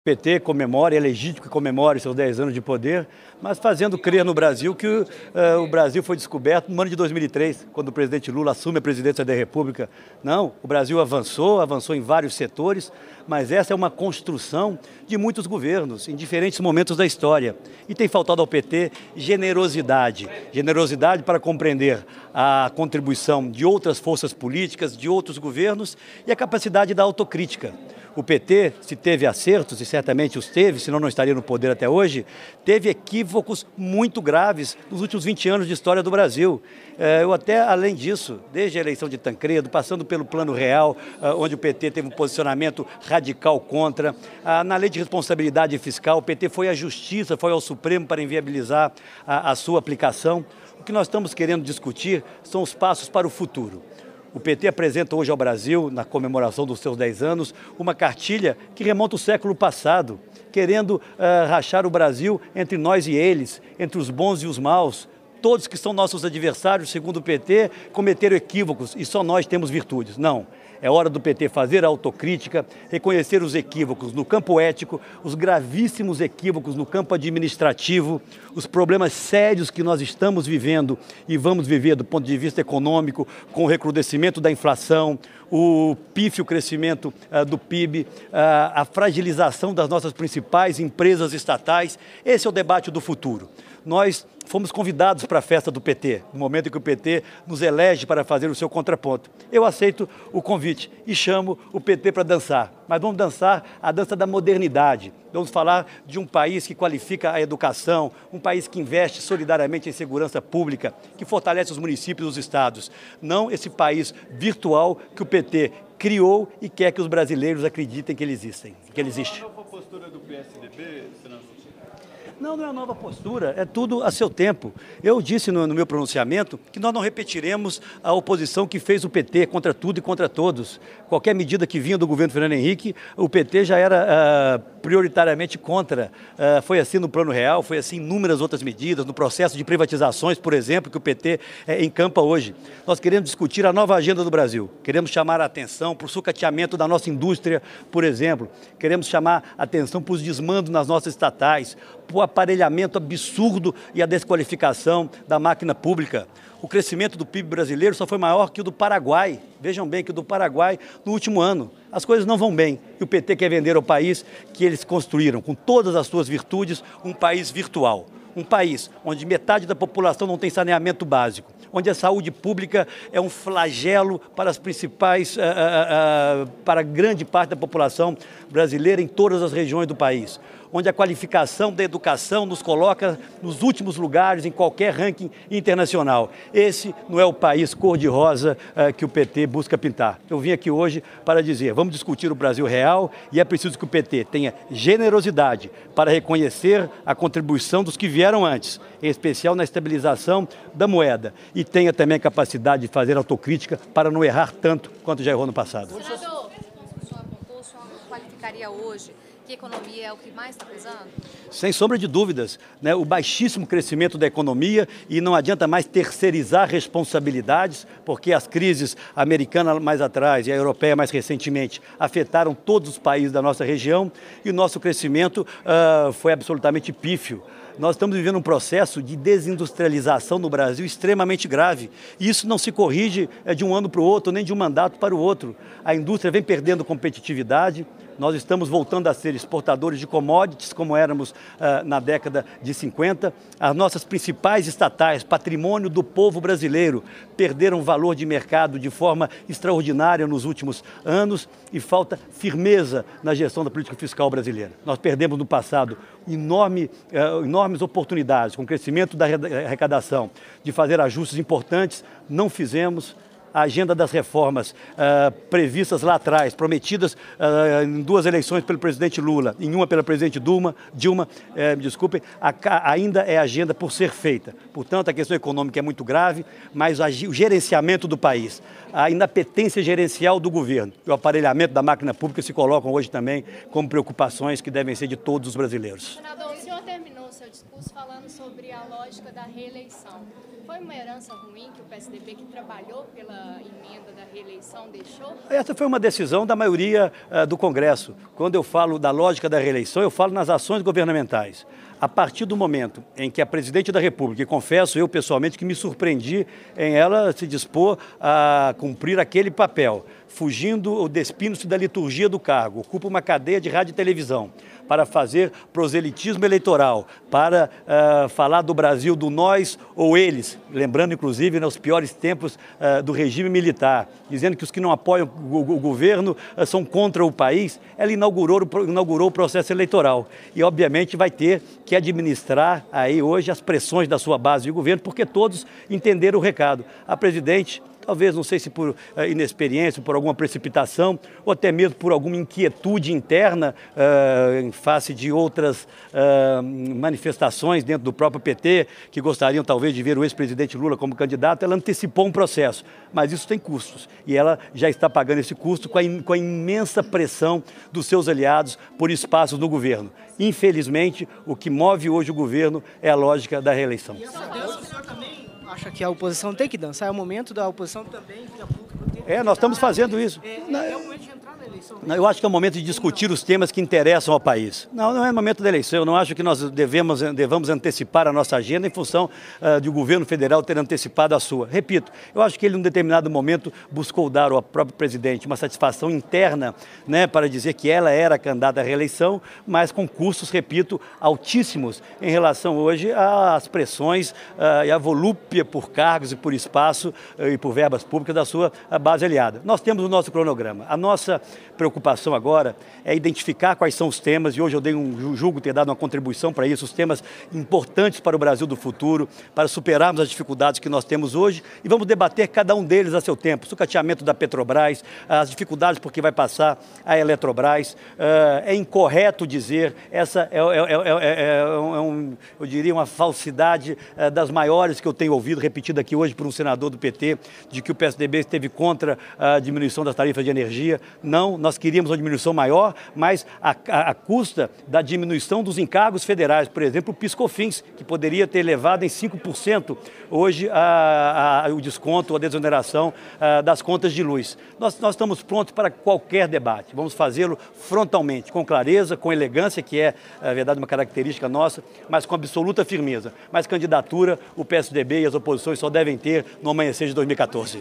O PT comemora, é legítimo que comemore seus 10 anos de poder, mas fazendo crer no Brasil que o Brasil foi descoberto no ano de 2003, quando o presidente Lula assume a presidência da República. Não, o Brasil avançou em vários setores, mas essa é uma construção de muitos governos, em diferentes momentos da história. E tem faltado ao PT generosidade. Generosidade para compreender a contribuição de outras forças políticas, de outros governos e a capacidade da autocrítica. O PT, se teve acertos, e certamente os teve, senão não estaria no poder até hoje, teve equívocos muito graves nos últimos 20 anos de história do Brasil. Eu até, além disso, desde a eleição de Tancredo, passando pelo Plano Real, onde o PT teve um posicionamento radical contra, na Lei de Responsabilidade Fiscal, o PT foi à Justiça, foi ao Supremo para inviabilizar a sua aplicação. O que nós estamos querendo discutir são os passos para o futuro. O PT apresenta hoje ao Brasil, na comemoração dos seus 10 anos, uma cartilha que remonta ao século passado, querendo rachar o Brasil entre nós e eles, entre os bons e os maus. Todos que são nossos adversários, segundo o PT, cometeram equívocos e só nós temos virtudes. Não. É hora do PT fazer a autocrítica, reconhecer os equívocos no campo ético, os gravíssimos equívocos no campo administrativo, os problemas sérios que nós estamos vivendo e vamos viver do ponto de vista econômico, com o recrudescimento da inflação, o pífio crescimento do PIB, a fragilização das nossas principais empresas estatais. Esse é o debate do futuro. Nós fomos convidados para a festa do PT, no momento em que o PT nos elege para fazer o seu contraponto. Eu aceito o convite e chamo o PT para dançar, mas vamos dançar a dança da modernidade. Vamos falar de um país que qualifica a educação, um país que investe solidariamente em segurança pública, que fortalece os municípios e os estados. Não esse país virtual que o PT criou e quer que os brasileiros acreditem que ele existe. A nova postura do PSDB, senador? Não, não é nova postura, é tudo a seu tempo. Eu disse no meu pronunciamento que nós não repetiremos a oposição que fez o PT contra tudo e contra todos. Qualquer medida que vinha do governo Fernando Henrique, o PT já era prioritariamente contra. Foi assim no Plano Real, foi assim em inúmeras outras medidas, no processo de privatizações, por exemplo, que o PT encampa hoje. Nós queremos discutir a nova agenda do Brasil. Queremos chamar a atenção para o sucateamento da nossa indústria, por exemplo. Queremos chamar a atenção para os desmandos nas nossas estatais, para o aparelhamento absurdo e a desqualificação da máquina pública. O crescimento do PIB brasileiro só foi maior que o do Paraguai. Vejam bem que o do Paraguai no último ano. As coisas não vão bem e o PT quer vender ao país que eles construíram, com todas as suas virtudes, um país virtual. Um país onde metade da população não tem saneamento básico, onde a saúde pública é um flagelo para as principais, para grande parte da população brasileira em todas as regiões do país, onde a qualificação da educação nos coloca nos últimos lugares em qualquer ranking internacional. Esse não é o país cor-de-rosa que o PT busca pintar. Eu vim aqui hoje para dizer, vamos discutir o Brasil real e é preciso que o PT tenha generosidade para reconhecer a contribuição dos que vieram antes, em especial na estabilização da moeda, e tenha também a capacidade de fazer autocrítica para não errar tanto quanto já errou no passado. Senador, o senhor apontou, o senhor qualificaria hoje que a economia é o que mais está pesando? Sem sombra de dúvidas, né? O baixíssimo crescimento da economia, e não adianta mais terceirizar responsabilidades, porque as crises americana mais atrás e a europeia mais recentemente afetaram todos os países da nossa região e o nosso crescimento foi absolutamente pífio. Nós estamos vivendo um processo de desindustrialização no Brasil extremamente grave. E isso não se corrige de um ano para o outro, nem de um mandato para o outro. A indústria vem perdendo competitividade. Nós estamos voltando a ser exportadores de commodities, como éramos na década de 50. As nossas principais estatais, patrimônio do povo brasileiro, perderam valor de mercado de forma extraordinária nos últimos anos e falta firmeza na gestão da política fiscal brasileira. Nós perdemos no passado enormes oportunidades com o crescimento da arrecadação, de fazer ajustes importantes, não fizemos. A agenda das reformas previstas lá atrás, prometidas em 2 eleições pelo presidente Lula, em uma pela presidente Dilma, me desculpem, ainda é agenda por ser feita. Portanto, a questão econômica é muito grave, mas o gerenciamento do país, a inapetência gerencial do governo e o aparelhamento da máquina pública se colocam hoje também como preocupações que devem ser de todos os brasileiros. Senador, o senhor terminou seu discurso falando sobre a lógica da reeleição. Foi uma herança ruim que o PSDB, que trabalhou pela emenda da reeleição, deixou? Essa foi uma decisão da maioria do Congresso. Quando eu falo da lógica da reeleição, eu falo nas ações governamentais. A partir do momento em que a presidente da República, e confesso eu pessoalmente que me surpreendi em ela se dispor a cumprir aquele papel, fugindo ou despindo-se da liturgia do cargo, ocupa uma cadeia de rádio e televisão para fazer proselitismo eleitoral, para falar do Brasil do nós ou eles, lembrando inclusive nos piores tempos do regime militar, dizendo que os que não apoiam o governo são contra o país. Ela inaugurou o processo eleitoral e obviamente vai ter que administrar aí hoje as pressões da sua base de governo, porque todos entenderam o recado. A presidente, talvez, não sei se por inexperiência, por alguma precipitação, ou até mesmo por alguma inquietude interna em face de outras manifestações dentro do próprio PT, que gostariam talvez de ver o ex-presidente Lula como candidato, ela antecipou um processo, mas isso tem custos, e ela já está pagando esse custo com a imensa pressão dos seus aliados por espaços no governo. Infelizmente, o que move hoje o governo é a lógica da reeleição. E essa dança, o senhor também acha que a oposição tem que dançar? É o momento da oposição também vir a público? Nós estamos fazendo isso. É o momento de entrar na eleição? Eu acho que é o momento de discutir os temas que interessam ao país. Não é momento da eleição. Eu não acho que nós devamos antecipar a nossa agenda em função de o governo federal ter antecipado a sua. Repito, eu acho que ele, em um determinado momento, buscou dar ao próprio presidente uma satisfação interna, né, para dizer que ela era candidata à reeleição, mas com custos, repito, altíssimos em relação hoje às pressões e à volúpia por cargos e por espaço e por verbas públicas da sua base aliada. Nós temos o nosso cronograma. A nossa preocupação agora é identificar quais são os temas, e hoje eu julgo ter dado uma contribuição para isso, os temas importantes para o Brasil do futuro, para superarmos as dificuldades que nós temos hoje, e vamos debater cada um deles a seu tempo. O sucateamento da Petrobras, as dificuldades por que vai passar a Eletrobras, é incorreto dizer, essa eu diria uma falsidade das maiores que eu tenho ouvido, repetida aqui hoje por um senador do PT, de que o PSDB esteve contra a diminuição das tarifas de energia. Não, nós queríamos uma diminuição maior, mas à custa da diminuição dos encargos federais, por exemplo, o PIS/COFINS, que poderia ter elevado em 5% hoje o desconto, a desoneração das contas de luz. Nós estamos prontos para qualquer debate, vamos fazê-lo frontalmente, com clareza, com elegância, que é, na verdade, uma característica nossa, mas com absoluta firmeza. Mas candidatura, o PSDB e as oposições só devem ter no amanhecer de 2014.